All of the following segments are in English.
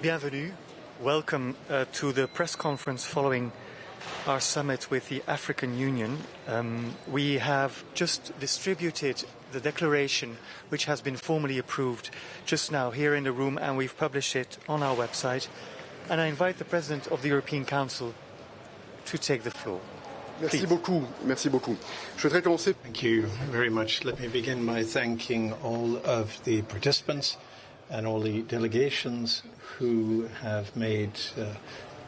Bienvenue. Welcome to the press conference following our summit with the African Union. We have just distributed the declaration, which has been formally approved just now here in the room, and we've published it on our website. And I invite the President of the European Council to take the floor. Merci beaucoup. Merci beaucoup. Je voudrais commencer. Thank you very much. Let me begin by thanking all of the participants and all the delegations who have made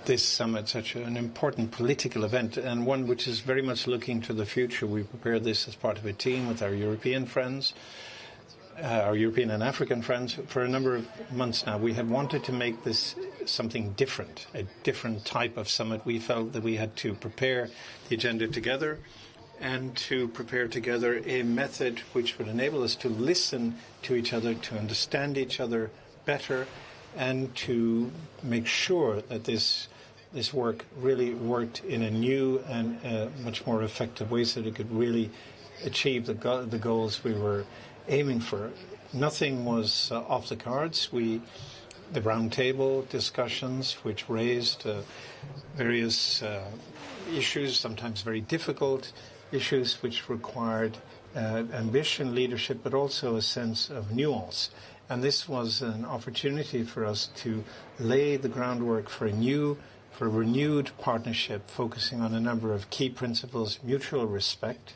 this summit such an important political event, and one which is very much looking to the future. We prepared this as part of a team with our European friends, our European and African friends, for a number of months now. We have wanted to make this something different, a different type of summit. We felt that we had to prepare the agenda together and to prepare together a method which would enable us to listen to each other, to understand each other better, and to make sure that this work really worked in a new and much more effective way, so that it could really achieve the goals we were aiming for. Nothing was off the cards. The roundtable discussions, which raised various issues, sometimes very difficult issues, which required ambition, leadership, but also a sense of nuance. And this was an opportunity for us to lay the groundwork for a renewed partnership, focusing on a number of key principles: mutual respect,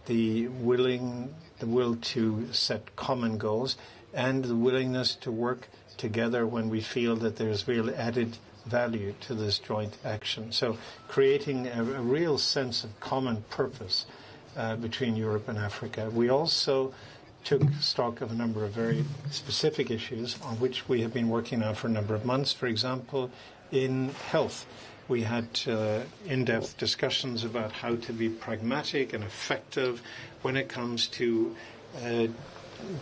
the will to set common goals, and the willingness to work together when we feel that there's real added value to this joint action. So creating a real sense of common purpose between Europe and Africa. We also took stock of a number of very specific issues on which we have been working on for a number of months. For example, in health, we had in-depth discussions about how to be pragmatic and effective when it comes to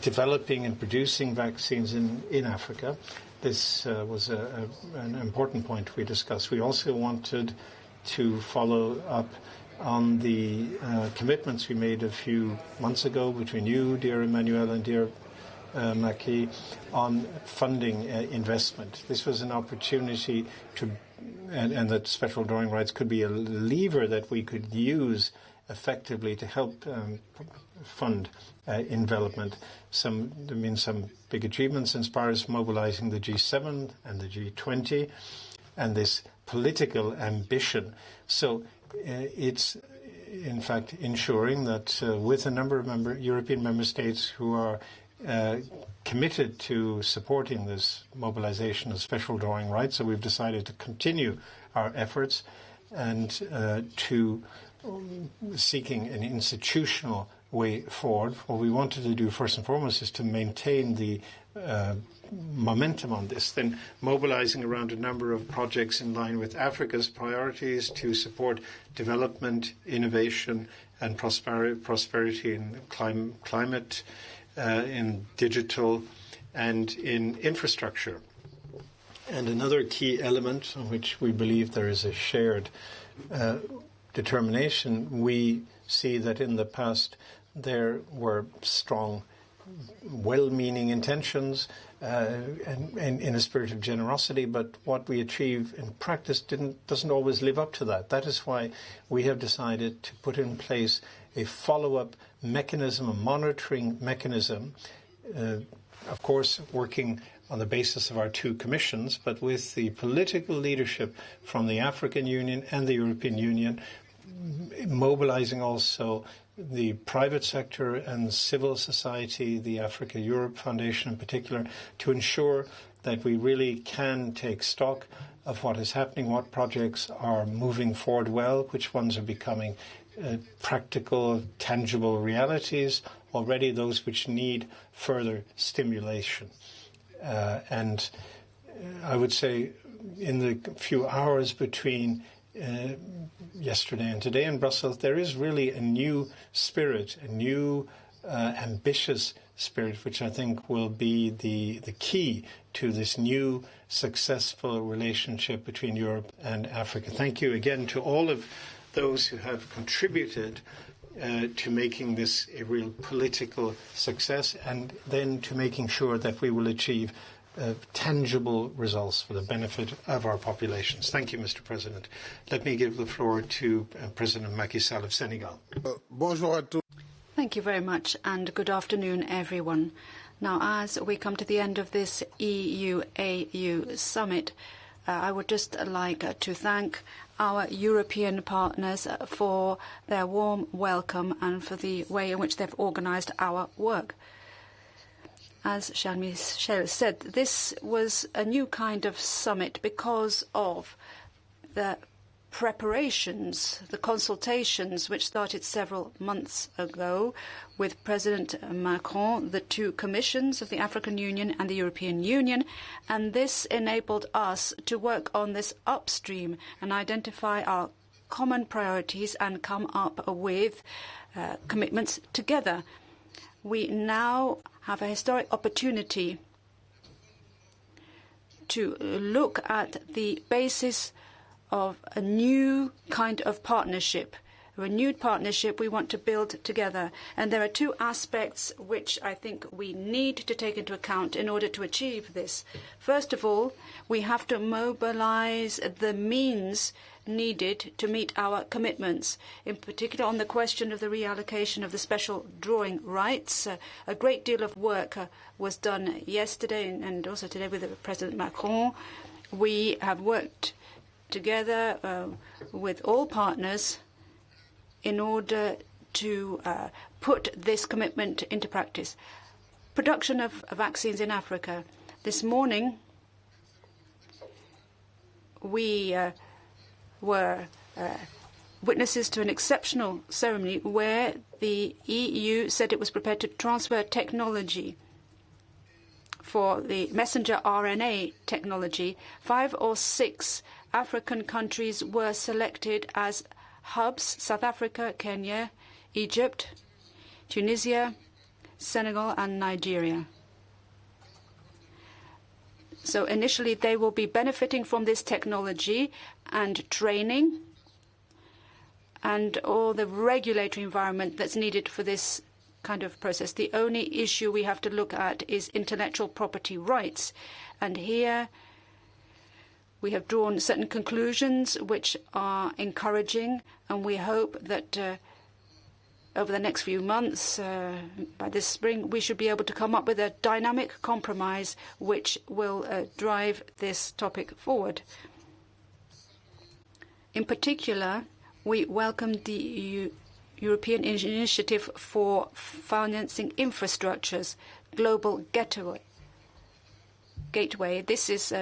developing and producing vaccines in Africa. This was an important point we discussed. We also wanted to follow up on the commitments we made a few months ago between you, dear Emmanuel, and dear Macky, on funding investment. This was an opportunity to, and that special drawing rights could be a lever that we could use effectively to help fund development. There have been some big achievements as far as mobilizing the G7 and the G20 and this political ambition. So it's, in fact, ensuring that with a number of European member states who are committed to supporting this mobilization of special drawing rights, so we've decided to continue our efforts and to seeking an institutional way forward. What we wanted to do first and foremost is to maintain the momentum on this, then mobilizing around a number of projects in line with Africa's priorities to support development, innovation, and prosperity in climate, in digital, and in infrastructure. And another key element on which we believe there is a shared determination, we see that in the past there were strong, well-meaning intentions and in a spirit of generosity, but what we achieve in practice doesn't always live up to that. That is why we have decided to put in place a follow-up mechanism, a monitoring mechanism, of course working on the basis of our two commissions, but with the political leadership from the African Union and the European Union, mobilizing also the private sector and civil society, the Africa-Europe Foundation in particular, to ensure that we really can take stock of what is happening, what projects are moving forward well, which ones are becoming practical, tangible realities, already those which need further stimulation. And I would say in the few hours between yesterday and today in Brussels, there is really a new spirit, a new ambitious spirit, which I think will be the key to this new successful relationship between Europe and Africa. Thank you again to all of those who have contributed to making this a real political success, and then to making sure that we will achieve tangible results for the benefit of our populations. Thank you, Mr. President. Let me give the floor to President Macky Sall of Senegal. Bonjour à tous. Thank you very much, and good afternoon, everyone. Now, as we come to the end of this EU-AU summit, I would just like to thank our European partners for their warm welcome and for the way in which they've organised our work. As Michel said, this was a new kind of summit because of the preparations, the consultations, which started several months ago with President Macron, the two commissions of the African Union and the European Union, and this enabled us to work on this upstream and identify our common priorities and come up with commitments together. We now have a historic opportunity to look at the basis of a new kind of partnership, a renewed partnership we want to build together. And there are two aspects which I think we need to take into account in order to achieve this. First of all, we have to mobilize the means needed to meet our commitments, in particular on the question of the reallocation of the special drawing rights. A great deal of work was done yesterday and also today with President Macron. We have worked together with all partners in order to put this commitment into practice. Production of vaccines in Africa. This morning, we were witnesses to an exceptional ceremony where the EU said it was prepared to transfer technology for the messenger RNA technology. 5 or 6 African countries were selected as hubs: South Africa, Kenya, Egypt, Tunisia, Senegal, and Nigeria. So initially, they will be benefiting from this technology and training and all the regulatory environment that's needed for this kind of process. The only issue we have to look at is intellectual property rights. And here we have drawn certain conclusions which are encouraging, and we hope that over the next few months, by this spring, we should be able to come up with a dynamic compromise which will drive this topic forward. In particular, we welcome the European Initiative for Financing Infrastructures, Global Gateway. This is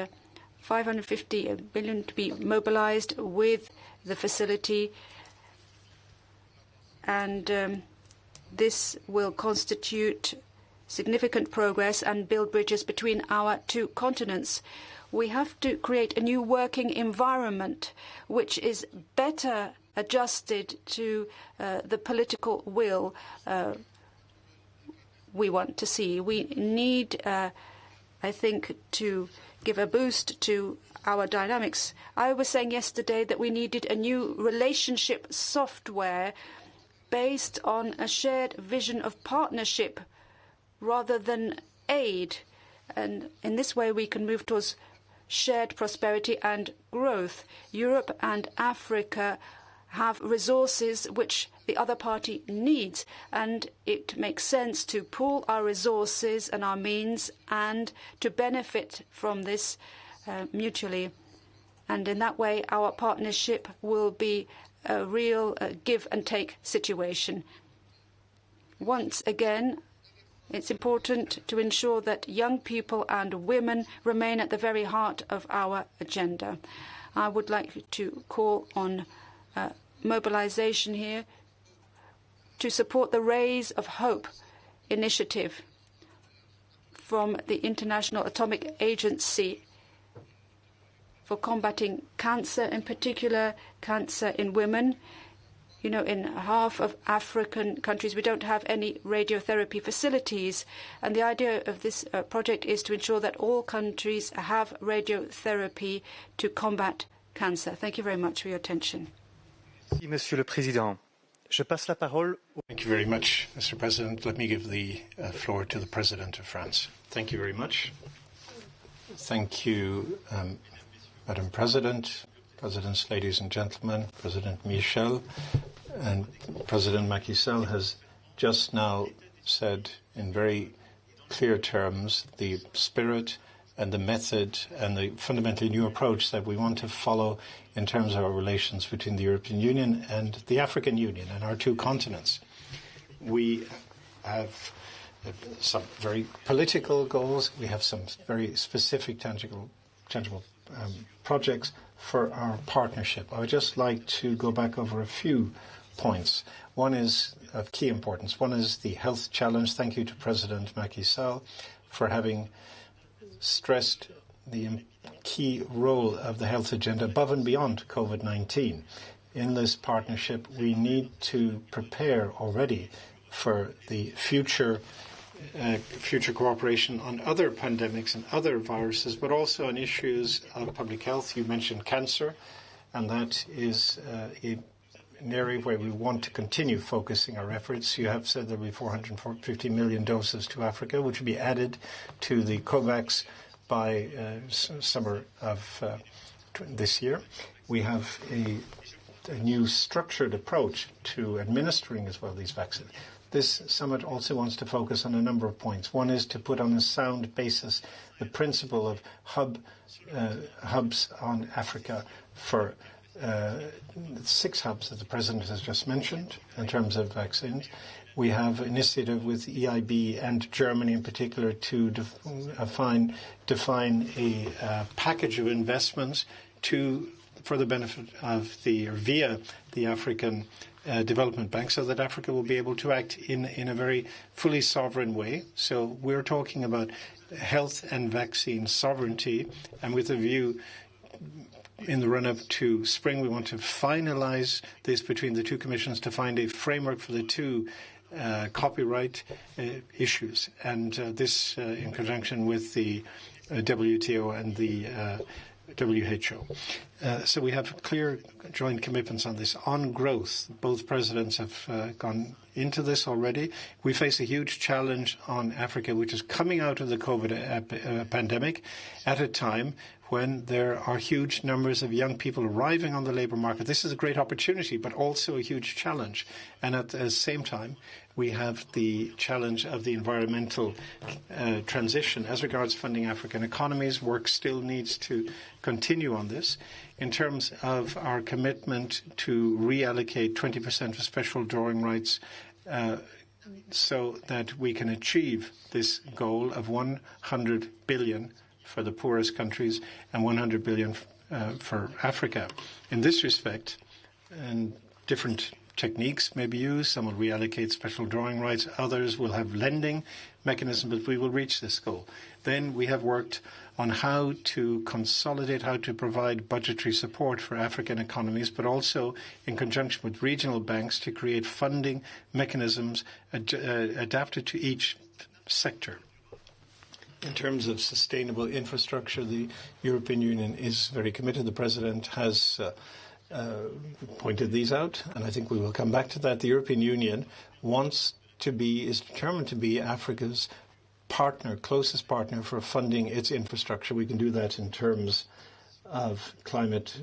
550 billion to be mobilized with the facility, and this will constitute significant progress and build bridges between our two continents. We have to create a new working environment which is better adjusted to the political will we want to see. We need, I think, to give a boost to our dynamics. I was saying yesterday that we needed a new relationship software based on a shared vision of partnership rather than aid. And in this way, we can move towards shared prosperity and growth. Europe and Africa have resources which the other party needs, and it makes sense to pool our resources and our means and to benefit from this mutually. And in that way, our partnership will be a real give and take situation. Once again, it's important to ensure that young people and women remain at the very heart of our agenda. I would like to call on mobilization here to support the Rays of Hope initiative from the International Atomic Agency for combating cancer, in particular cancer in women. You know, in half of African countries, we don't have any radiotherapy facilities. And the idea of this project is to ensure that all countries have radiotherapy to combat cancer. Thank you very much for your attention. Merci, Monsieur le Président. Je passe la parole. Thank you very much, Mr. President. Let me give the floor to the President of France. Thank you very much. Thank you, Madam President, Presidents, ladies and gentlemen, President Michel, and President Macky Sall has just now said in very clear terms the spirit and the method and the fundamentally new approach that we want to follow in terms of our relations between the European Union and the African Union and our two continents. We have some very political goals. We have some very specific, tangible projects for our partnership. I would just like to go back over a few points. One is of key importance. One is the health challenge. Thank you to President Macky Sall for having stressed the key role of the health agenda above and beyond COVID-19. In this partnership, we need to prepare already for the future cooperation on other pandemics and other viruses, but also on issues of public health. You mentioned cancer, and that is an area where we want to continue focusing our efforts. You have said there will be 450 million doses to Africa, which will be added to the COVAX by summer of this year. We have a new structured approach to administering as well these vaccines. This summit also wants to focus on a number of points. One is to put on a sound basis the principle of hubs on Africa for 6 hubs that the President has just mentioned in terms of vaccines. We have an initiative with EIB and Germany in particular to define a package of investments for the benefit of via the African Development Bank, so that Africa will be able to act in a very fully sovereign way. So we're talking about health and vaccine sovereignty, and with a view in the run-up to spring, we want to finalize this between the two commissions to find a framework for the two copyright issues, and this in conjunction with the WTO and the WHO. So we have clear joint commitments on this. On growth, both presidents have gone into this already. We face a huge challenge on Africa, which is coming out of the COVID pandemic at a time when there are huge numbers of young people arriving on the labour market. This is a great opportunity, but also a huge challenge. And at the same time, we have the challenge of the environmental transition. As regards funding African economies, work still needs to continue on this. In terms of our commitment to reallocate 20% of special drawing rights so that we can achieve this goal of 100 billion for the poorest countries and 100 billion for Africa. In this respect, and different techniques may be used. Some will reallocate special drawing rights. Others will have lending mechanisms, but we will reach this goal. Then we have worked on how to consolidate, how to provide budgetary support for African economies, but also in conjunction with regional banks to create funding mechanisms adapted to each sector. In terms of sustainable infrastructure, the European Union is very committed. The President has pointed these out, and I think we will come back to that. The European Union is determined to be Africa's closest partner for funding its infrastructure. We can do that in terms of climate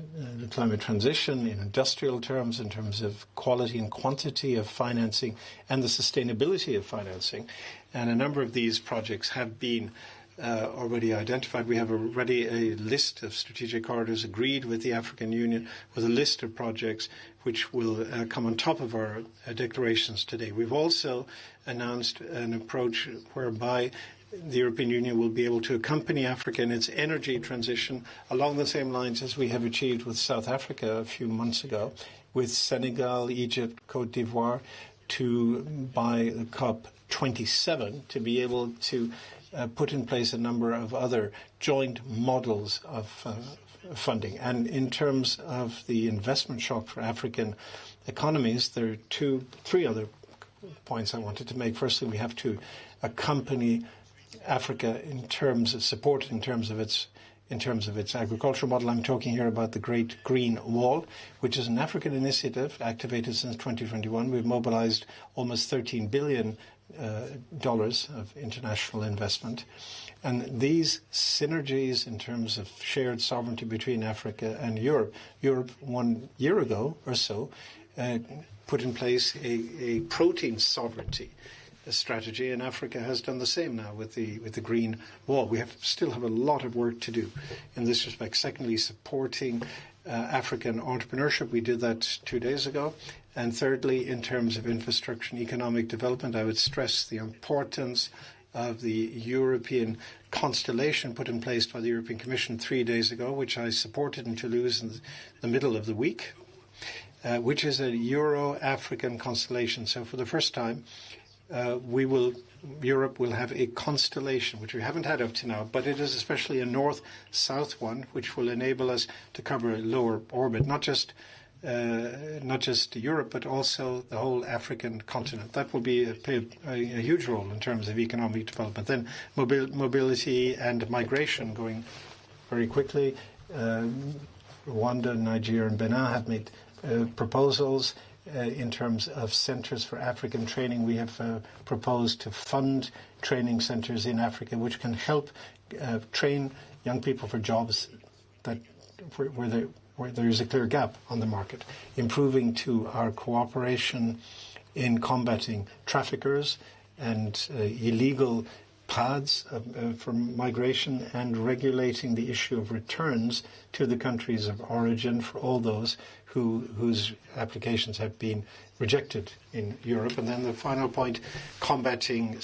transition, in industrial terms, in terms of quality and quantity of financing, and the sustainability of financing. And a number of these projects have been already identified. We have already a list of strategic corridors agreed with the African Union, with a list of projects which will come on top of our declarations today. We've also announced an approach whereby the European Union will be able to accompany Africa in its energy transition along the same lines as we have achieved with South Africa a few months ago, with Senegal, Egypt, Côte d'Ivoire, by the COP27 to be able to put in place a number of other joint models of funding. And in terms of the investment shock for African economies, there are 3 other points I wanted to make. Firstly, we have to accompany Africa in terms of support, in terms of its agricultural model. I'm talking here about the Great Green Wall, which is an African initiative activated since 2021. We've mobilized almost 13 billion dollars of international investment. And these synergies in terms of shared sovereignty between Africa and Europe 1 year ago or so put in place a protein sovereignty strategy, and Africa has done the same now with the Green Wall. We still have a lot of work to do in this respect. Secondly, supporting African entrepreneurship. We did that 2 days ago. And thirdly, in terms of infrastructure and economic development, I would stress the importance of the European constellation put in place by the European Commission 3 days ago, which I supported in Toulouse in the middle of the week, which is a Euro-African constellation. So for the first time, Europe will have a constellation, which we haven't had up to now, but it is especially a north-south one, which will enable us to cover a lower orbit, not just Europe, but also the whole African continent. That will be a huge role in terms of economic development. Then mobility and migration going very quickly. Rwanda, Nigeria, and Benin have made proposals in terms of centres for African training. We have proposed to fund training centres in Africa, which can help train young people for jobs that where there is a clear gap on the market, improving to our cooperation in combating traffickers and illegal paths for migration, and regulating the issue of returns to the countries of origin for all those whose applications have been rejected in Europe. And then the final point, combating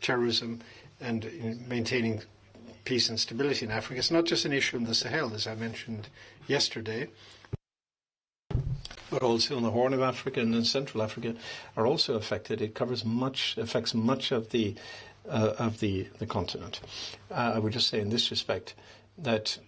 terrorism and maintaining peace and stability in Africa. It's not just an issue in the Sahel, as I mentioned yesterday, but also in the Horn of Africa and in Central Africa are also affected. It affects much of the continent. I would just say in this respect that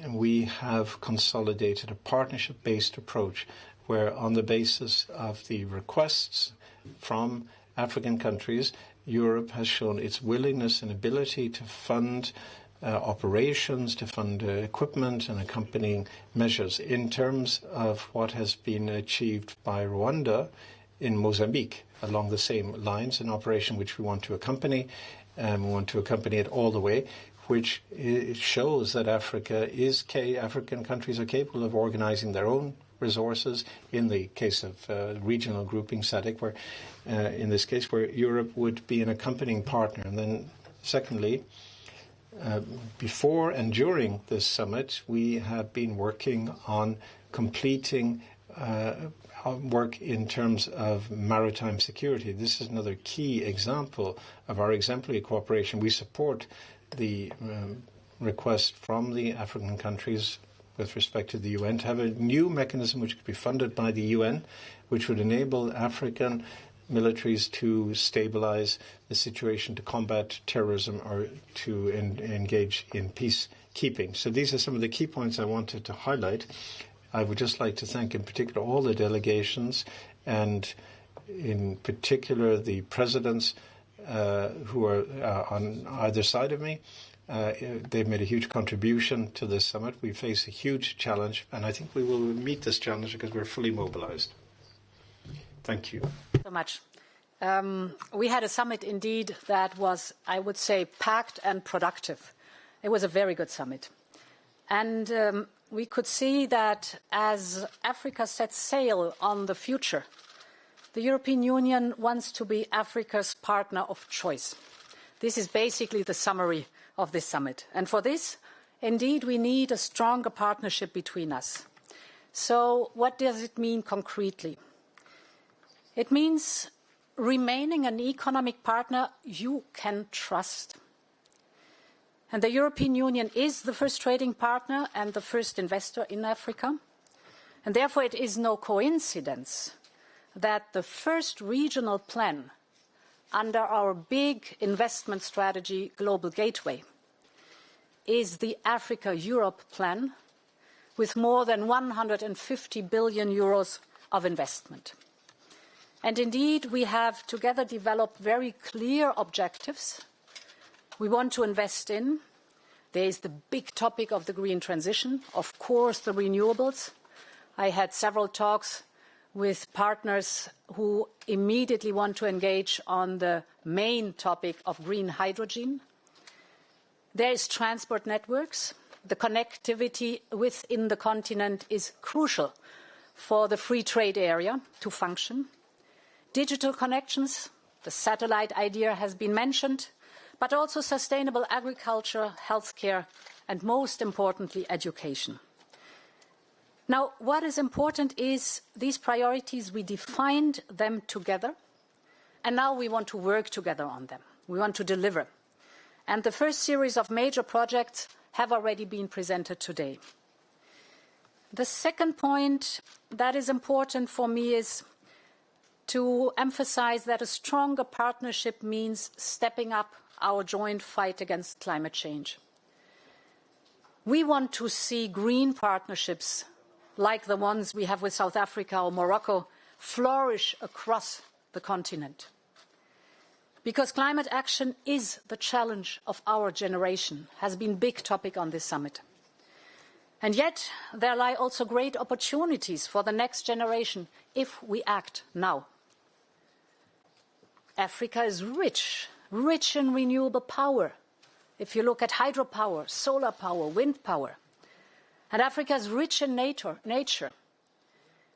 we have consolidated a partnership-based approach where, on the basis of the requests from African countries, Europe has shown its willingness and ability to fund operations, to fund equipment and accompanying measures. In terms of what has been achieved by Rwanda in Mozambique, along the same lines, an operation which we want to accompany, and we want to accompany it all the way, which shows that African countries are capable of organizing their own resources. In the case of regional grouping SADC, where in this case where Europe would be an accompanying partner. And then secondly, before and during this summit, we have been working on completing work in terms of maritime security. This is another key example of our exemplary cooperation. We support the request from the African countries with respect to the UN to have a new mechanism which could be funded by the UN, which would enable African militaries to stabilize the situation, to combat terrorism, or to engage in peacekeeping. So these are some of the key points I wanted to highlight. I would just like to thank in particular all the delegations, and in particular the presidents who are on either side of me. They've made a huge contribution to this summit. We face a huge challenge, and I think we will meet this challenge because we're fully mobilized. Thank you. So much. We had a summit indeed that was, I would say, packed and productive. It was a very good summit. And we could see that as Africa sets sail on the future, the European Union wants to be Africa's partner of choice. This is basically the summary of this summit. And for this, indeed, we need a stronger partnership between us. So what does it mean concretely? It means remaining an economic partner you can trust. And the European Union is the first trading partner and the first investor in Africa. And therefore, it is no coincidence that the first regional plan under our big investment strategy, Global Gateway, is the Africa-Europe plan with more than 150 billion euros of investment. And indeed, we have together developed very clear objectives. We want to invest in. There is the big topic of the green transition, of course, the renewables. I had several talks with partners who immediately want to engage on the main topic of green hydrogen. There is transport networks. The connectivity within the continent is crucial for the free trade area to function. Digital connections, the satellite idea has been mentioned, but also sustainable agriculture, healthcare, and most importantly, education. Now, what is important is these priorities, we defined them together, and now we want to work together on them. We want to deliver. And the first series of major projects have already been presented today. The second point that is important for me is to emphasize that a stronger partnership means stepping up our joint fight against climate change. We want to see green partnerships like the ones we have with South Africa or Morocco flourish across the continent. Because climate action is the challenge of our generation, has been a big topic on this summit. And yet, there lie also great opportunities for the next generation if we act now. Africa is rich in renewable power. If you look at hydropower, solar power, wind power. And Africa is rich in nature,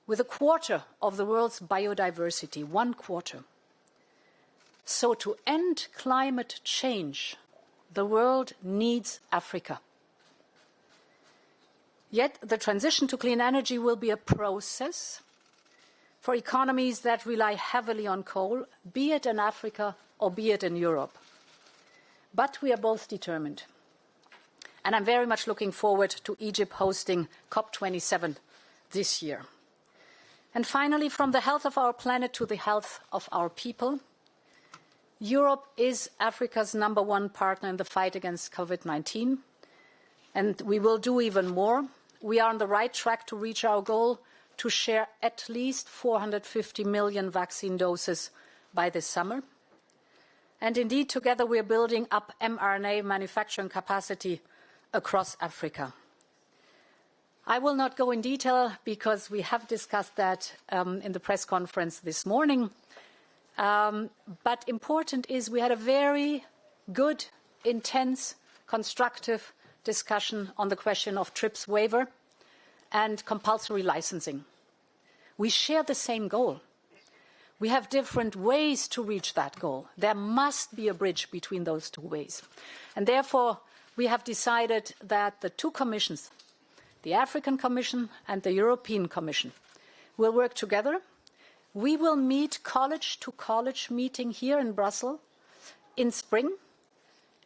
with a quarter of the world's biodiversity, 1/4. So to end climate change, the world needs Africa. Yet the transition to clean energy will be a process for economies that rely heavily on coal, be it in Africa or be it in Europe. But we are both determined. And I'm very much looking forward to Egypt hosting COP27 this year. And finally, from the health of our planet to the health of our people, Europe is Africa's #1 partner in the fight against COVID-19, and we will do even more. We are on the right track to reach our goal to share at least 450 million vaccine doses by this summer. And indeed, together we are building up mRNA manufacturing capacity across Africa. I will not go in detail because we have discussed that in the press conference this morning. But important is we had a very good, intense, constructive discussion on the question of TRIPS waiver and compulsory licensing. We share the same goal. We have different ways to reach that goal. There must be a bridge between those two ways. And therefore, we have decided that the two commissions, the African Commission and the European Commission, will work together. We will meet college-to-college meeting here in Brussels in spring.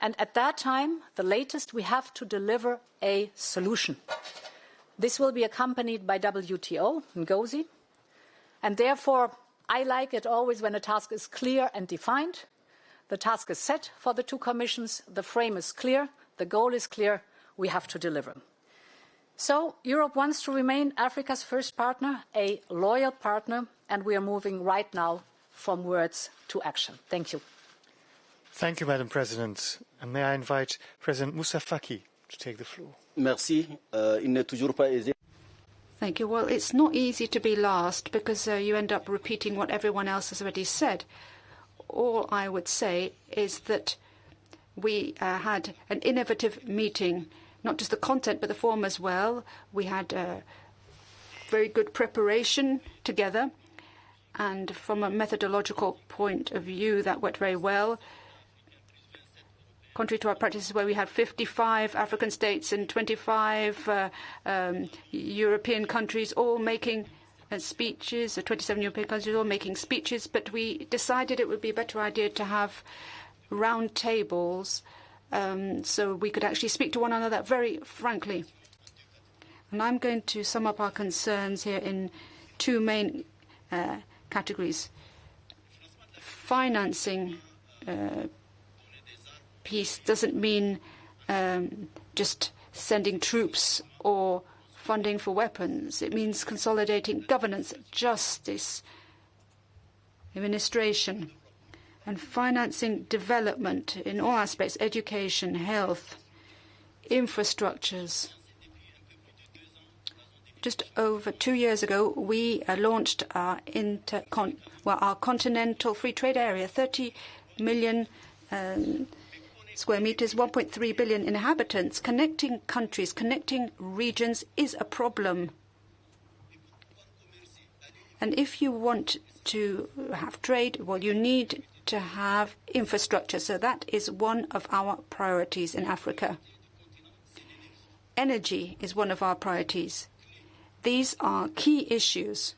And at that time, the latest, we have to deliver a solution. This will be accompanied by WTO, Ngozi. And therefore, I like it always when a task is clear and defined. The task is set for the two commissions. The frame is clear. The goal is clear. We have to deliver. So Europe wants to remain Africa's first partner, a loyal partner, and we are moving right now from words to action. Thank you. Thank you, Madam President. And may I invite President Moussa Faki to take the floor. Merci. Il n'est toujours pas aisé. Thank you. Well, it's not easy to be last because you end up repeating what everyone else has already said. All I would say is that we had an innovative meeting, not just the content but the form as well. We had very good preparation together, and from a methodological point of view, that went very well. Contrary to our practices where we had 55 African states and 25 European countries all making speeches, 27 European countries all making speeches, but we decided it would be a better idea to have round tables so we could actually speak to one another very frankly. And I'm going to sum up our concerns here in two main categories. Financing peace doesn't mean just sending troops or funding for weapons. It means consolidating governance, justice, administration, and financing development in all aspects, education, health, infrastructures. Just over 2 years ago, we launched our continental free trade area, 30 million square meters, 1.3 billion inhabitants. Connecting countries, connecting regions is a problem. And if you want to have trade, well, you need to have infrastructure. So that is one of our priorities in Africa. Energy is one of our priorities. These are key issues.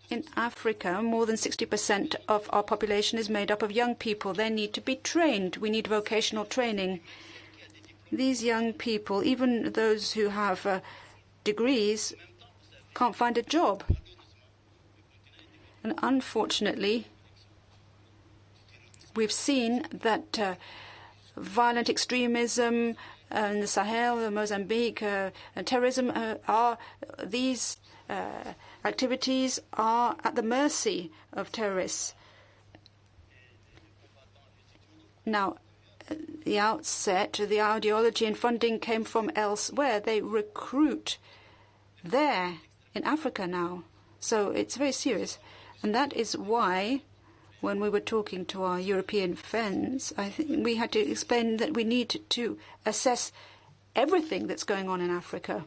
In Africa, more than 60% of our population is made up of young people. They need to be trained. We need vocational training. These young people, even those who have degrees, can't find a job. And unfortunately, we've seen that violent extremism in the Sahel, Mozambique, and terrorism these activities are at the mercy of terrorists. Now, at the outset, the ideology and funding came from elsewhere. They recruit there in Africa now. So it's very serious. And that is why, when we were talking to our European friends, I think we had to explain that we need to assess everything that's going on in Africa.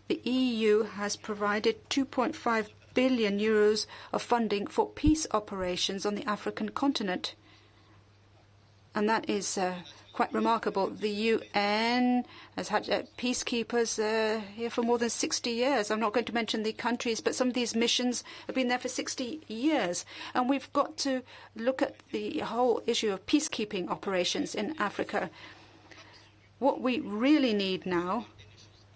The EU has provided 2.5 billion euros of funding for peace operations on the African continent. And that is quite remarkable. The UN has had peacekeepers here for more than 60 years. I'm not going to mention the countries, but some of these missions have been there for 60 years. And we've got to look at the whole issue of peacekeeping operations in Africa. What we really need now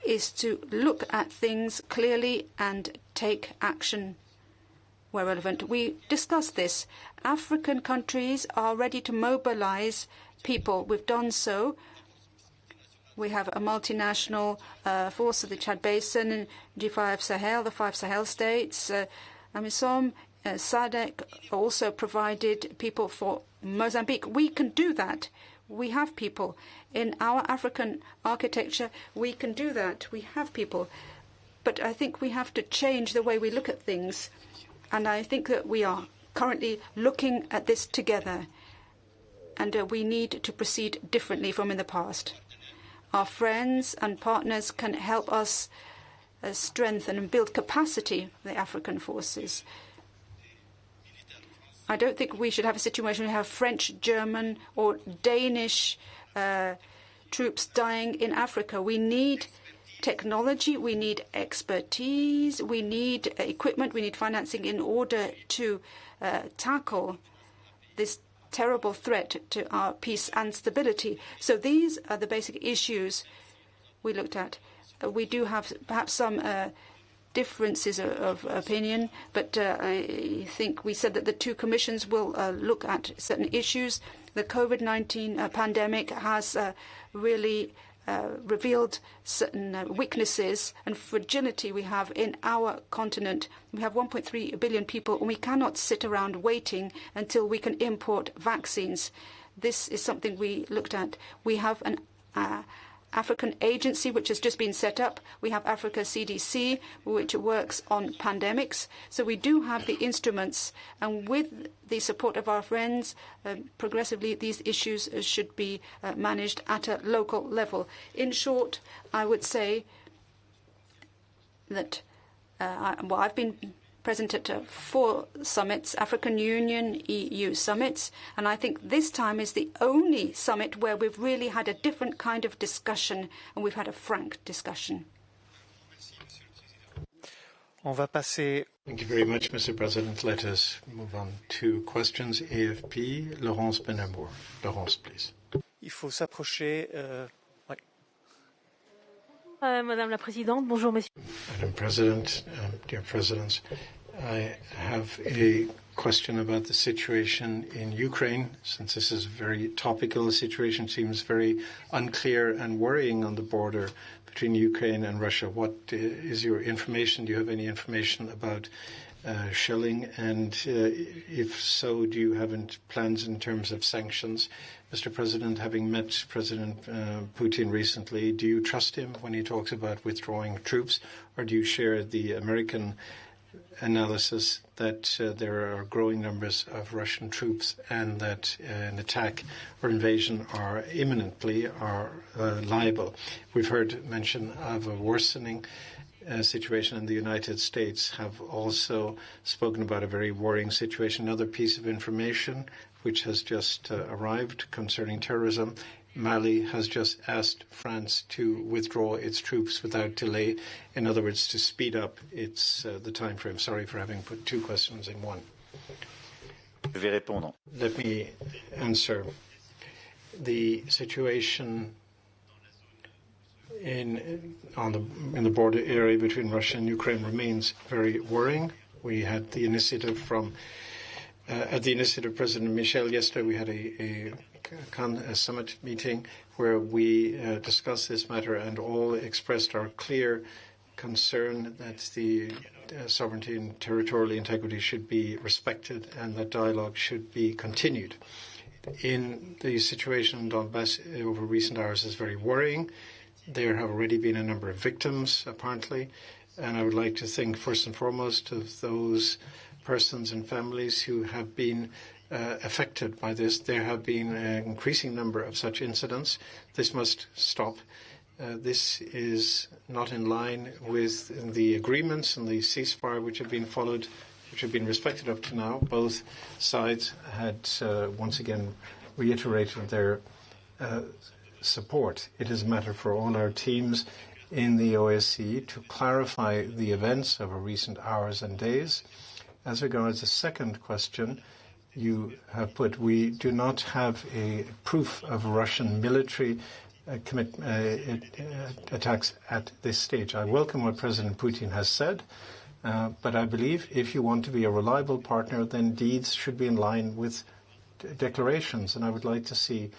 is to look at things clearly and take action where relevant. We discussed this. African countries are ready to mobilize people. We've done so. We have a multinational force of the Chad Basin and G5 Sahel, the 5 Sahel states. AMISOM, SADC also provided people for Mozambique. We can do that. We have people. In our African architecture, we can do that. We have people. But I think we have to change the way we look at things. And I think that we are currently looking at this together. And we need to proceed differently from in the past. Our friends and partners can help us strengthen and build capacity of the African forces. I don't think we should have a situation where we have French, German or Danish troops dying in Africa. We need technology, we need expertise, we need equipment, we need financing in order to tackle this terrible threat to our peace and stability. So these are the basic issues we looked at. We do have perhaps some differences of opinion, but I think we said that the two commissions will look at certain issues. The COVID-19 pandemic has really revealed certain weaknesses and fragility we have in our continent. We have 1.3 billion people, and we cannot sit around waiting until we can import vaccines. This is something we looked at. We have an African agency which has just been set up. We have Africa CDC, which works on pandemics. So we do have the instruments, and with the support of our friends, progressively these issues should be managed at a local level. In short, I would say that I've been present at 4 summits, African Union, EU summits, and I think this time is the only summit where we've really had a different kind of discussion, and we've had a frank discussion. Thank you very much, Mr. President. Let us move on to questions. AFP, Laurence Benamour. Laurence, please. Il faut s'approcher. Madame la Présidente, bonjour, Monsieur. Madam President, dear Presidents, I have a question about the situation in Ukraine, since this is very topical. The situation seems very unclear and worrying on the border between Ukraine and Russia. What is your information? Do you have any information about shelling? And if so, do you have plans in terms of sanctions? Mr. President, having met President Putin recently, do you trust him when he talks about withdrawing troops, or do you share the American analysis that there are growing numbers of Russian troops and that an attack or invasion are imminently liable? We've heard mention of a worsening situation in the United States, have also spoken about a very worrying situation. Another piece of information which has just arrived concerning terrorism: Mali has just asked France to withdraw its troops without delay. In other words, to speed up the time frame. Sorry for having put two questions in one. Je vais répondre. Let me answer. The situation in the border area between Russia and Ukraine remains very worrying. We had the initiative from at the initiative of President Michel yesterday. We had a summit meeting where we discussed this matter, and all expressed our clear concern that the sovereignty and territorial integrity should be respected and that dialogue should be continued. In the situation in Donbass over recent hours is very worrying. There have already been a number of victims, apparently, and I would like to think first and foremost of those persons and families who have been affected by this. There have been an increasing number of such incidents. This must stop. This is not in line with the agreements and the ceasefire which have been followed, which have been respected up to now. Both sides had once again reiterated their support. It is a matter for all our teams in the OSCE to clarify the events of recent hours and days. As regards the second question you have put, we do not have a proof of Russian military attacks at this stage. I welcome what President Putin has said, but I believe if you want to be a reliable partner, then deeds should be in line with declarations, and I would like to see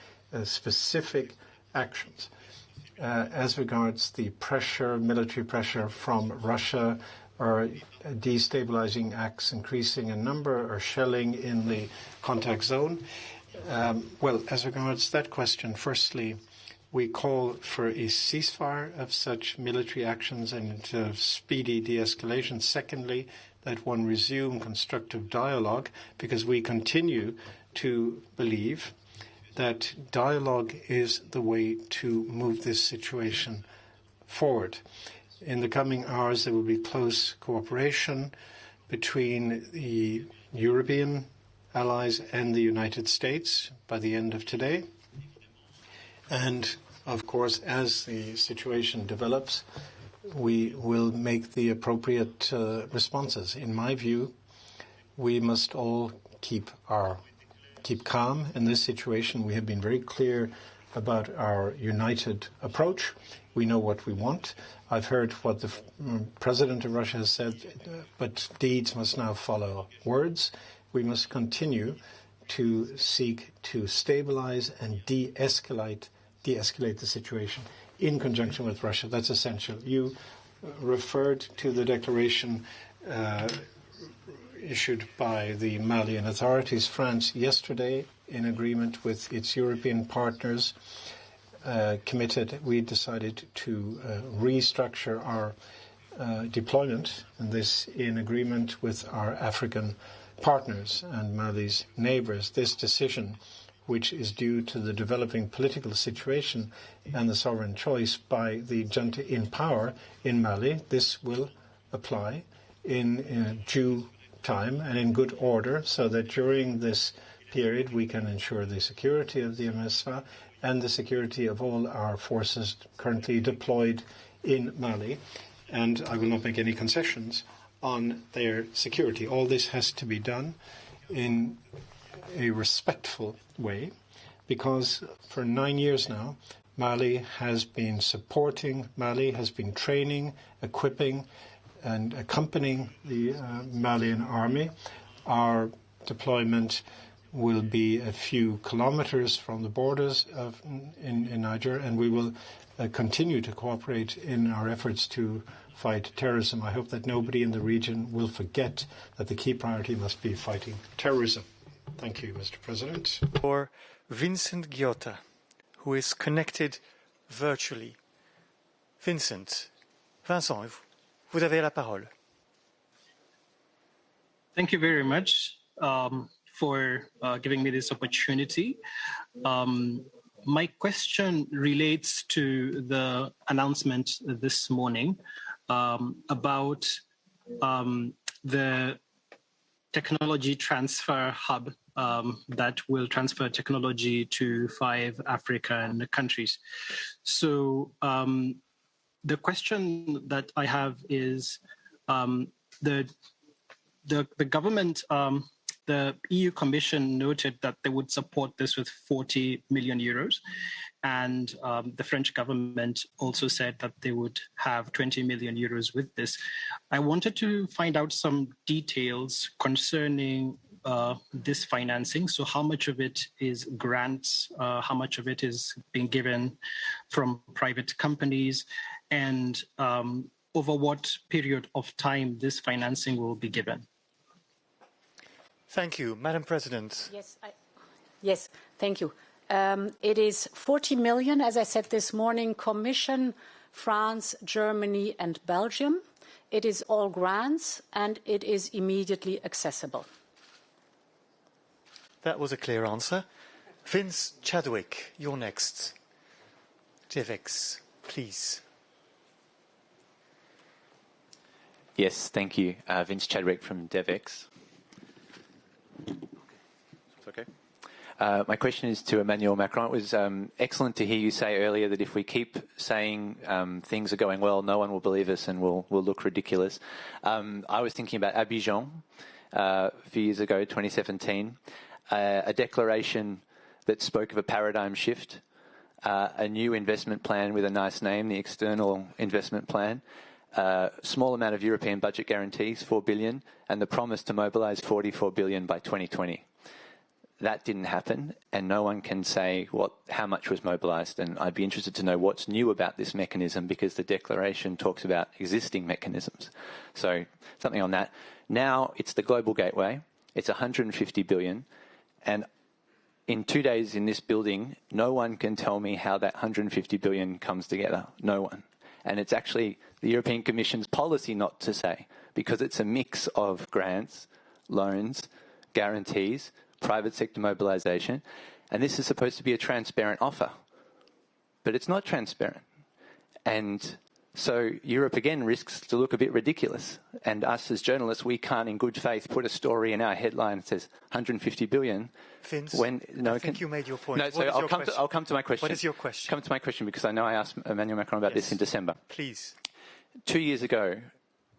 specific actions. As regards the pressure, military pressure from Russia, or destabilizing acts increasing in number, or shelling in the contact zone. Well, as regards that question, firstly, we call for a ceasefire of such military actions and speedy de-escalation. Secondly, that one resume constructive dialogue, because we continue to believe that dialogue is the way to move this situation forward. In the coming hours, there will be close cooperation between the European allies and the United States by the end of today. And, of course, as the situation develops, we will make the appropriate responses. In my view, we must all keep calm in this situation. We have been very clear about our united approach. We know what we want. I've heard what the President of Russia has said, but deeds must now follow words. We must continue to seek to stabilize and de-escalate the situation in conjunction with Russia. That's essential. You referred to the declaration issued by the Malian authorities. France yesterday, in agreement with its European partners, we decided to restructure our deployment, and this in agreement with our African partners and Mali's neighbors. This decision, which is due to the developing political situation and the sovereign choice by the junta in power in Mali, this will apply in due time and in good order, so that during this period we can ensure the security of the MSFA and the security of all our forces currently deployed in Mali. And I will not make any concessions on their security. All this has to be done in a respectful way, because for 9 years now, Mali has been training, equipping, and accompanying the Malian army. Our deployment will be a few kilometers from the borders in Niger, and we will continue to cooperate in our efforts to fight terrorism. I hope that nobody in the region will forget that the key priority must be fighting terrorism. Thank you, Mr. President. For Vincent Giotta, who is connected virtually. Vincent, Vincent, vous avez la parole. Thank you very much for giving me this opportunity. My question relates to the announcement this morning about the technology transfer hub that will transfer technology to 5 African countries. So the question that I have is the government, the EU Commission noted that they would support this with 40 million euros. And the French government also said that they would have 20 million euros with this. I wanted to find out some details concerning this financing. So how much of it is grants, how much of it is being given from private companies, and over what period of time this financing will be given? Thank you. Madam President. Yes, thank you. It is 40 million, as I said this morning, Commission, France, Germany and Belgium. It is all grants and it is immediately accessible. That was a clear answer. Vince Chadwick, you're next. DevEx, please. Yes, thank you. Vince Chadwick from DevEx. Okay. My question is to Emmanuel Macron. It was excellent to hear you say earlier that if we keep saying things are going well, no one will believe us and we'll look ridiculous. I was thinking about Abidjan a few years ago, 2017, a declaration that spoke of a paradigm shift, a new investment plan with a nice name, the External Investment Plan, small amount of European budget guarantees, 4 billion, and the promise to mobilise 44 billion by 2020. That didn't happen, and no one can say how much was mobilised. And I'd be interested to know what's new about this mechanism, because the declaration talks about existing mechanisms. So something on that. Now it's the Global Gateway. It's 150 billion, and in 2 days in this building, no one can tell me how that 150 billion comes together. No one. And it's actually the European Commission's policy not to say, because it's a mix of grants, loans, guarantees, private sector mobilisation, and this is supposed to be a transparent offer. But it's not transparent. And so Europe, again, risks to look a bit ridiculous. And us as journalists, we can't in good faith put a story in our headline that says 150 billion. Vince, I think you made your point. No, so I'll come to my question. What is your question? Come to my question, because I know I asked Emmanuel Macron about this in December. Please. 2 years ago,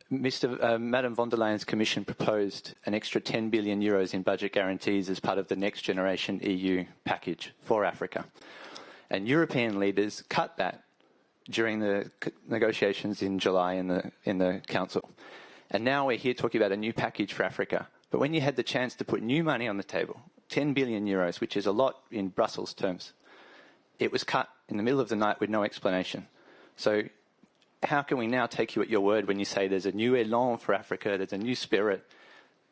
Madame von der Leyen's Commission proposed an extra 10 billion euros in budget guarantees as part of the Next Generation EU package for Africa. And European leaders cut that during the negotiations in July in the Council. And now we're here talking about a new package for Africa. But when you had the chance to put new money on the table, 10 billion euros, which is a lot in Brussels terms, it was cut in the middle of the night with no explanation. So how can we now take you at your word when you say there's a new élan for Africa, there's a new spirit,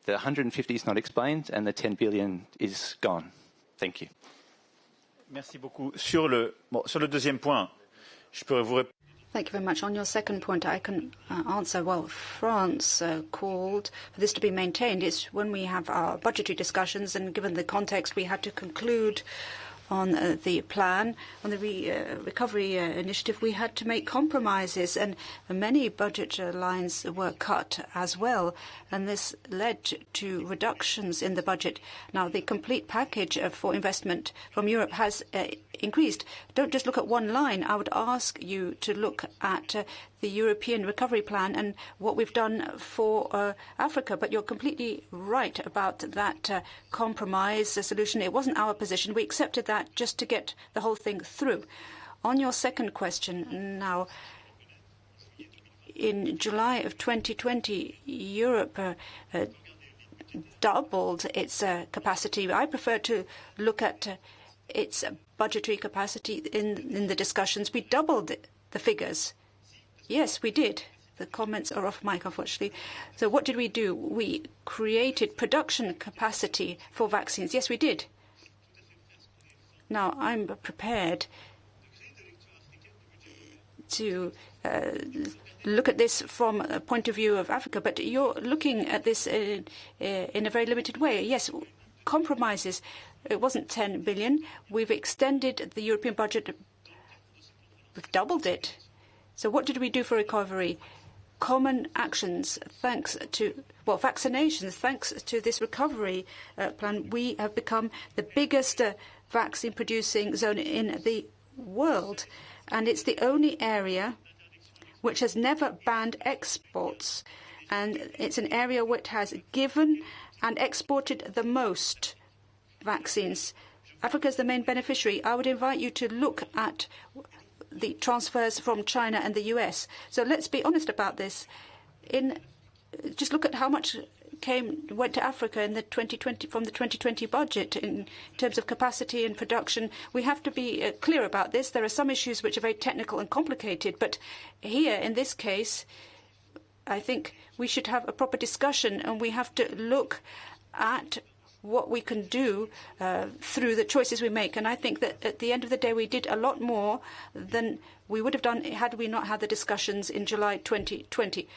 the 150 is not explained and the 10 billion is gone? Thank you. Merci beaucoup. Sur le deuxième point, je peux vous répondre. Thank you very much. On your second point, I can answer. Well, France called for this to be maintained. It's when we have our budgetary discussions, and given the context, we had to conclude on the plan, on the recovery initiative, we had to make compromises, and many budget lines were cut as well, and this led to reductions in the budget. Now, the complete package for investment from Europe has increased. Don't just look at one line. I would ask you to look at the European Recovery Plan and what we've done for Africa. But you're completely right about that compromise solution. It wasn't our position. We accepted that just to get the whole thing through. On your second question now, in July of 2020, Europe doubled its capacity. I prefer to look at its budgetary capacity in the discussions. We doubled the figures. Yes, we did. The comments are off mic, unfortunately. So what did we do? We created production capacity for vaccines. Yes, we did. Now, I'm prepared to look at this from a point of view of Africa, but you're looking at this in a very limited way. Yes, compromises. It wasn't 10 billion. We've extended the European budget. We've doubled it. So what did we do for recovery? Common actions, thanks to, well, vaccinations, thanks to this recovery plan, we have become the biggest vaccine-producing zone in the world. And it's the only area which has never banned exports. And it's an area which has given and exported the most vaccines. Africa is the main beneficiary. I would invite you to look at the transfers from China and the US. So let's be honest about this. Just look at how much went to Africa in the 2020 from the 2020 budget in terms of capacity and production. We have to be clear about this. There are some issues which are very technical and complicated, but here in this case, I think we should have a proper discussion, and we have to look at what we can do through the choices we make. And I think that at the end of the day, we did a lot more than we would have done had we not had the discussions in July 2020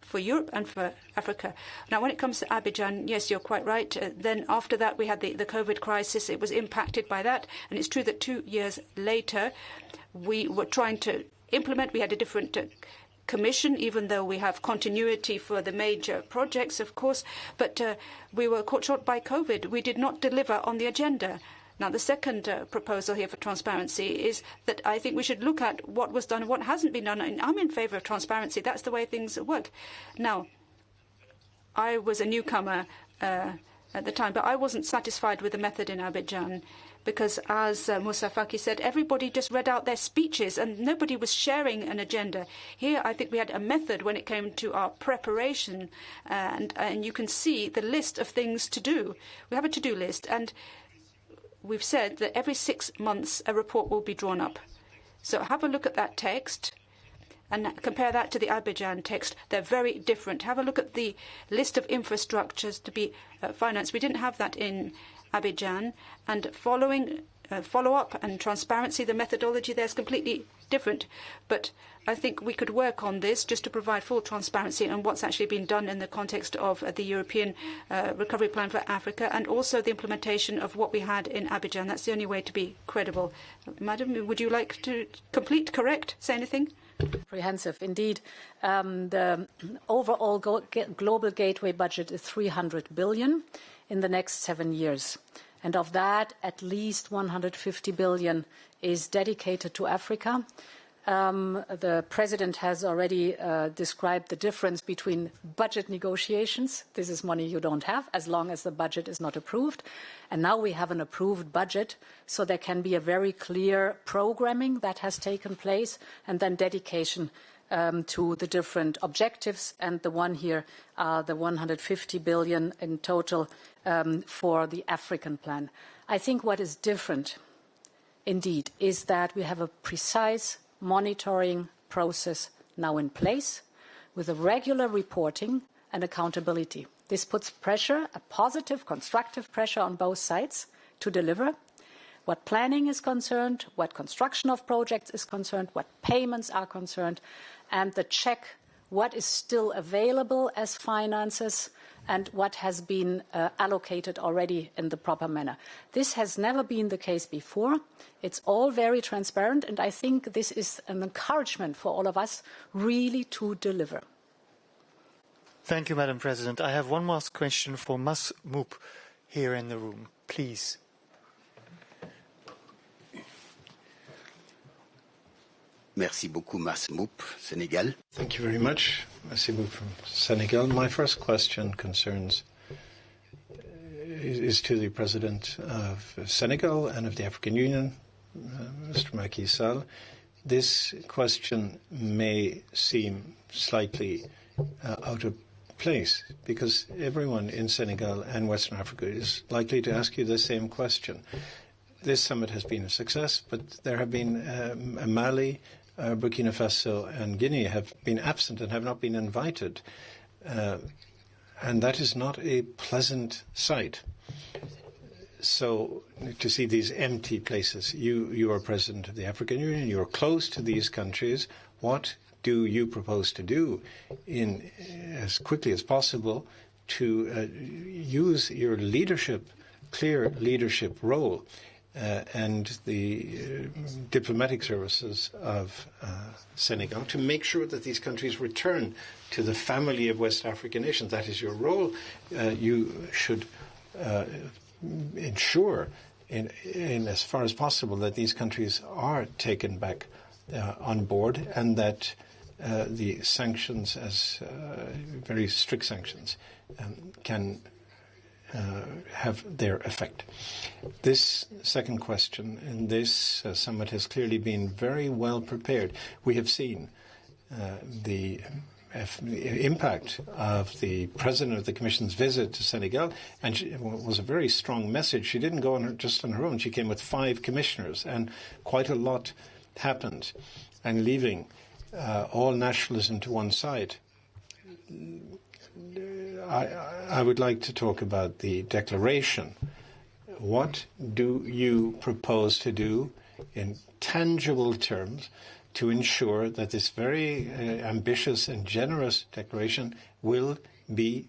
for Europe and for Africa. Now, when it comes to Abidjan, yes, you're quite right. Then after that, we had the COVID crisis. It was impacted by that. And it's true that 2 years later, we were trying to implement. We had a different Commission, even though we have continuity for the major projects, of course, but we were caught short by COVID. We did not deliver on the agenda. Now, the second proposal here for transparency is that I think we should look at what was done and what hasn't been done. And I'm in favour of transparency. That's the way things work. Now, I was a newcomer at the time, but I wasn't satisfied with the method in Abidjan, because, as Moussa Faki said, everybody just read out their speeches and nobody was sharing an agenda. Here, I think we had a method when it came to our preparation, and you can see the list of things to do. We have a to-do list, and we've said that every 6 months a report will be drawn up. So have a look at that text and compare that to the Abidjan text. They're very different. Have a look at the list of infrastructures to be financed. We didn't have that in Abidjan, and follow-up and transparency, the methodology there is completely different. But I think we could work on this just to provide full transparency on what's actually been done in the context of the European Recovery Plan for Africa, and also the implementation of what we had in Abidjan. That's the only way to be credible. Madam, would you like to correct, say anything? Comprehensive, indeed. The overall global gateway budget is 300 billion in the next 7 years. And of that, at least 150 billion is dedicated to Africa. The President has already described the difference between budget negotiations. This is money you don't have as long as the budget is not approved. And now we have an approved budget, so there can be a very clear programming that has taken place, and then dedication to the different objectives. And the one here, the 150 billion in total for the African plan. I think what is different, indeed, is that we have a precise monitoring process now in place with a regular reporting and accountability. This puts pressure, a positive, constructive pressure on both sides to deliver. What planning is concerned, what construction of projects is concerned, what payments are concerned, and the check what is still available as finances and what has been allocated already in the proper manner. This has never been the case before. It's all very transparent, and I think this is an encouragement for all of us really to deliver. Thank you, Madam President. I have one last question for Mas Moop here in the room, please. Merci beaucoup, Mas Moop, Senegal. Thank you very much. Merci beaucoup from Senegal. My first question is to the President of Senegal and of the African Union, Mr. Macky Sall. This question may seem slightly out of place, because everyone in Senegal and Western Africa is likely to ask you the same question. This summit has been a success, but there have been Mali, Burkina Faso and Guinea have been absent and have not been invited. And that is not a pleasant sight. So to see these empty places, you are President of the African Union, you're close to these countries. What do you propose to do in as quickly as possible to use your leadership, clear leadership role and the diplomatic services of Senegal to make sure that these countries return to the family of West African nations? That is your role. You should ensure, in as far as possible, that these countries are taken back on board, and that the sanctions, as very strict sanctions, can have their effect. This second question in this summit has clearly been very well prepared. We have seen the impact of the President of the Commission's visit to Senegal, and it was a very strong message. She didn't go just on her own. She came with 5 commissioners, and quite a lot happened. And leaving all nationalism to one side, I would like to talk about the declaration. What do you propose to do in tangible terms to ensure that this very ambitious and generous declaration will be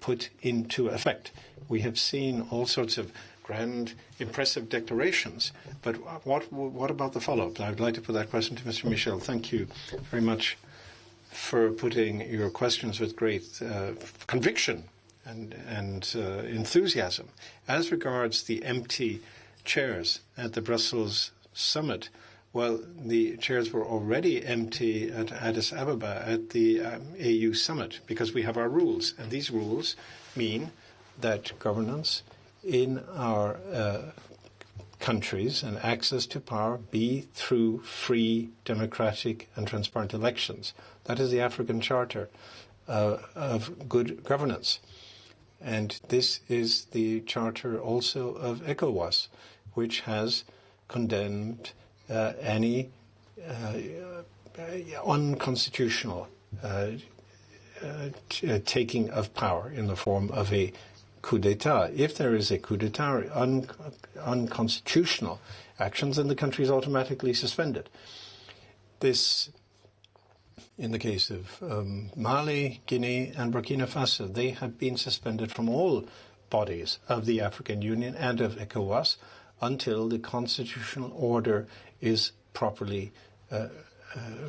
put into effect? We have seen all sorts of grand, impressive declarations, but what about the follow-up? I would like to put that question to Mr. Michel. Thank you very much for putting your questions with great conviction and enthusiasm. As regards the empty chairs at the Brussels summit, well, the chairs were already empty at Addis Ababa at the AU summit because we have our rules. And these rules mean that governance in our countries and access to power be through free, democratic and transparent elections. That is the African Charter of good governance. And this is the charter also of ECOWAS, which has condemned any unconstitutional taking of power in the form of a coup d'etat. If there is a coup d'etat, unconstitutional actions, then the country is automatically suspended. This, in the case of Mali, Guinea and Burkina Faso, they have been suspended from all bodies of the African Union and of ECOWAS until the constitutional order is properly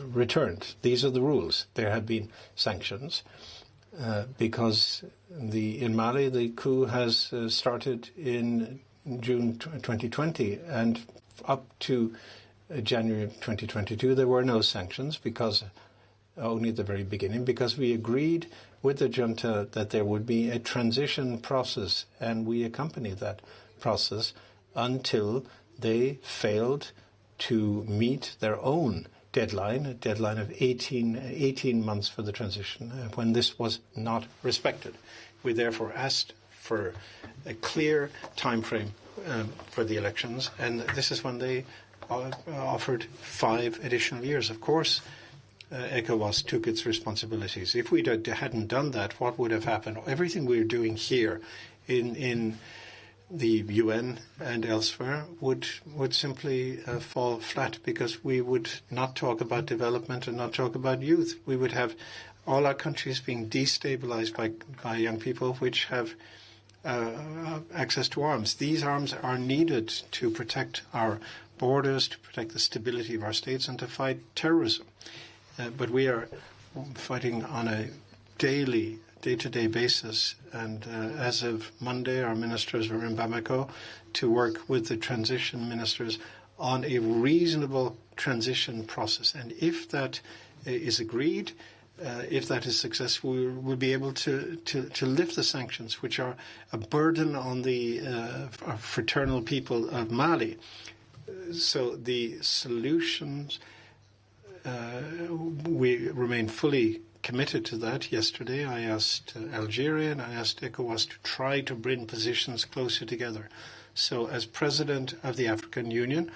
returned. These are the rules. There have been sanctions because in Mali the coup has started in June 2020, and up to January 2022 there were no sanctions, because only at the very beginning, because we agreed with the junta that there would be a transition process, and we accompanied that process until they failed to meet their own deadline, a deadline of 18 months for the transition, when this was not respected. We therefore asked for a clear time frame for the elections, and this is when they offered 5 additional years. Of course, ECOWAS took its responsibilities. If we hadn't done that, what would have happened? Everything we're doing here in the UN and elsewhere would simply fall flat, because we would not talk about development and not talk about youth. We would have all our countries being destabilized by young people which have access to arms. These arms are needed to protect our borders, to protect the stability of our states, and to fight terrorism. But we are fighting on a day-to-day basis, and as of Monday, our ministers were in Bamako to work with the transition ministers on a reasonable transition process. And if that is agreed, if that is successful, we'll be able to lift the sanctions, which are a burden on the fraternal people of Mali. So the solutions, we remain fully committed to that. Yesterday I asked Algeria and I asked ECOWAS to try to bring positions closer together. So as President of the African Union,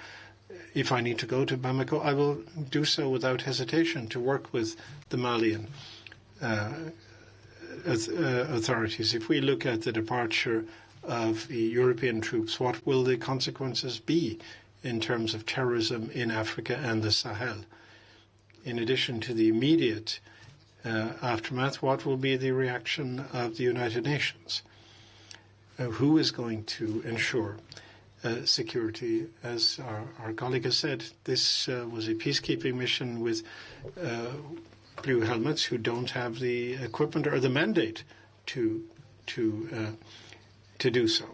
if I need to go to Bamako, I will do so without hesitation to work with the Malian authorities. If we look at the departure of the European troops, what will the consequences be in terms of terrorism in Africa and the Sahel? In addition to the immediate aftermath, what will be the reaction of the United Nations? Who is going to ensure security? As our colleague has said, this was a peacekeeping mission with blue helmets who don't have the equipment or the mandate to do so.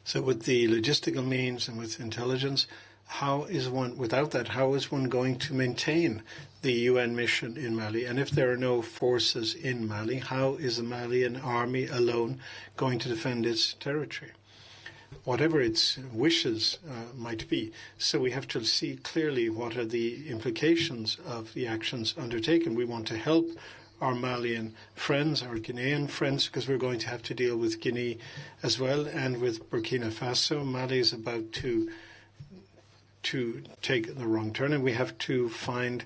So with the logistical means and with intelligence, how is one going to maintain the UN mission in Mali? And if there are no forces in Mali, how is the Malian army alone going to defend its territory? Whatever its wishes might be. So we have to see clearly what are the implications of the actions undertaken. We want to help our Malian friends, our Guinean friends, because we're going to have to deal with Guinea as well and with Burkina Faso. Mali is about to take the wrong turn, and we have to find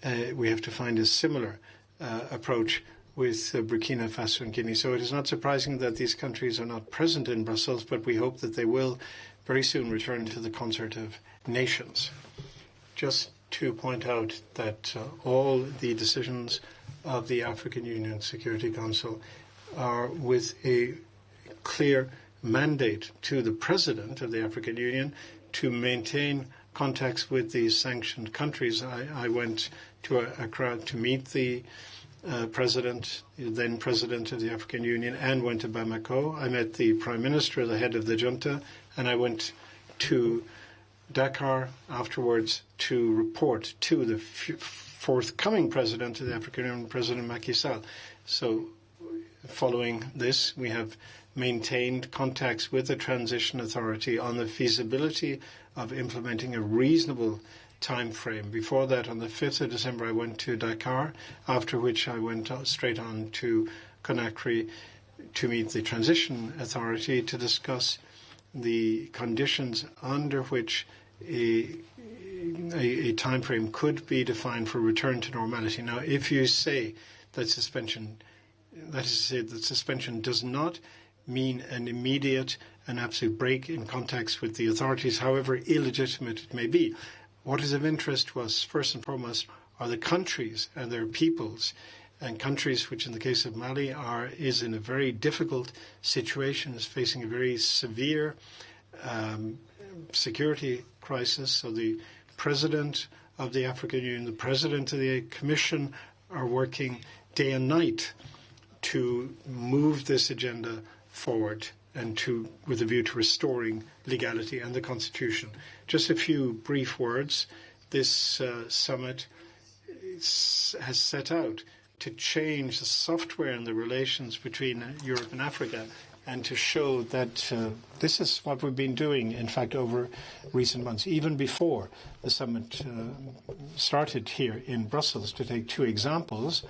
a similar approach with Burkina Faso and Guinea. So it is not surprising that these countries are not present in Brussels, but we hope that they will very soon return to the concert of nations. Just to point out that all the decisions of the African Union Security Council are with a clear mandate to the President of the African Union to maintain contacts with these sanctioned countries. I went to Accra to meet the then President of the African Union, and went to Bamako. I met the Prime Minister, the head of the junta, and I went to Dakar afterwards to report to the forthcoming President of the African Union, President Macky Sall. So following this, we have maintained contacts with the Transition Authority on the feasibility of implementing a reasonable time frame. Before that, on the 5th of December, I went to Dakar, after which I went straight on to Conakry to meet the Transition Authority to discuss the conditions under which a time frame could be defined for return to normality. Now, if you say that suspension, that is to say that suspension does not mean an immediate and absolute break in contacts with the authorities, however illegitimate it may be. What is of interest to us, first and foremost, are the countries and their peoples, and countries which, in the case of Mali, is in a very difficult situation, is facing a very severe security crisis. So the President of the African Union, the President of the Commission are working day and night to move this agenda forward and with a view to restoring legality and the Constitution. Just a few brief words. This summit has set out to change the software and the relations between Europe and Africa, and to show that this is what we've been doing, in fact, over recent months, even before the summit started here in Brussels. To take two examples,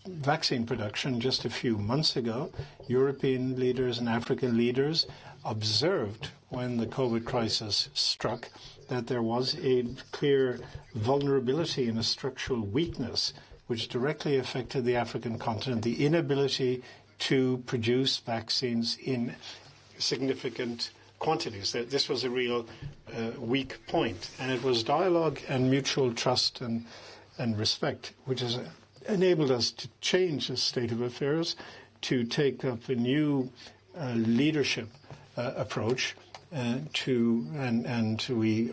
vaccine production just a few months ago, European leaders and African leaders observed when the COVID crisis struck that there was a clear vulnerability and a structural weakness which directly affected the African continent, the inability to produce vaccines in significant quantities. This was a real weak point, and it was dialogue and mutual trust and respect which has enabled us to change the state of affairs, to take up a new leadership approach, and we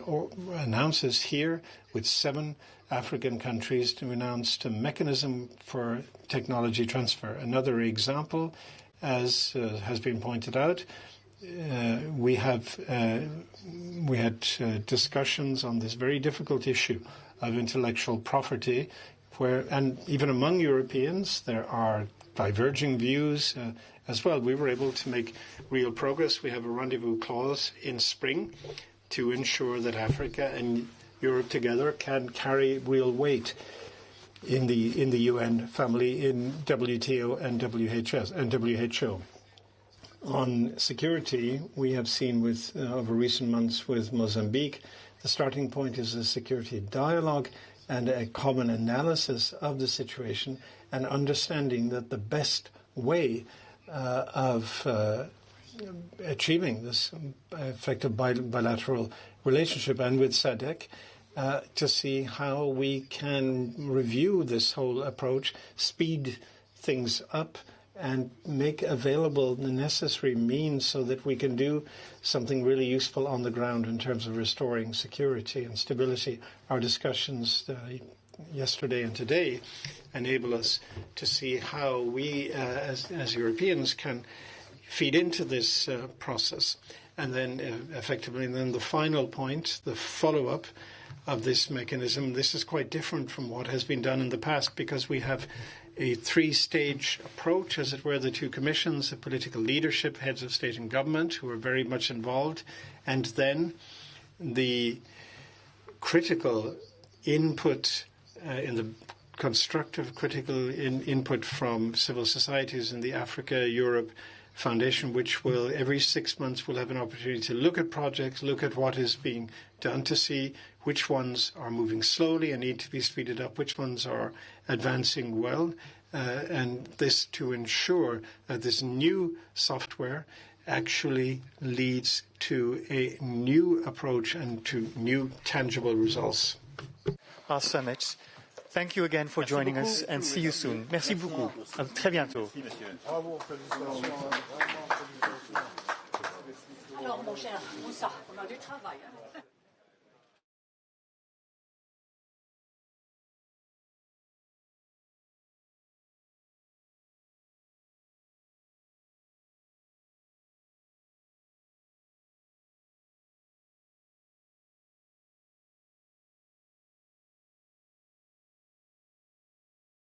announce this here with 7 African countries to announce a mechanism for technology transfer. Another example, as has been pointed out, we had discussions on this very difficult issue of intellectual property, and even among Europeans there are diverging views as well. We were able to make real progress. We have a rendezvous clause in spring to ensure that Africa and Europe together can carry real weight in the UN family, in WTO and WHO. On security, we have seen over recent months with Mozambique, the starting point is a security dialogue and a common analysis of the situation and understanding that the best way of achieving this effective bilateral relationship and with SADC to see how we can review this whole approach, speed things up, and make available the necessary means so that we can do something really useful on the ground in terms of restoring security and stability. Our discussions yesterday and today enable us to see how we, as Europeans, can feed into this process. And then effectively, the final point, the follow-up of this mechanism, this is quite different from what has been done in the past because we have a three-stage approach, as it were, the two commissions, the political leadership, heads of state and government, who are very much involved, and then the critical input in the constructive critical input from civil societies in the Africa-Europe Foundation, which will every 6 months will have an opportunity to look at projects, look at what is being done to see which ones are moving slowly and need to be speeded up, which ones are advancing well, and this to ensure that this new software actually leads to a new approach and to new tangible results. Our summit. Thank you again for joining us and see you soon. Merci beaucoup. À très bientôt. Alors, mon cher Moussa, on a du travail.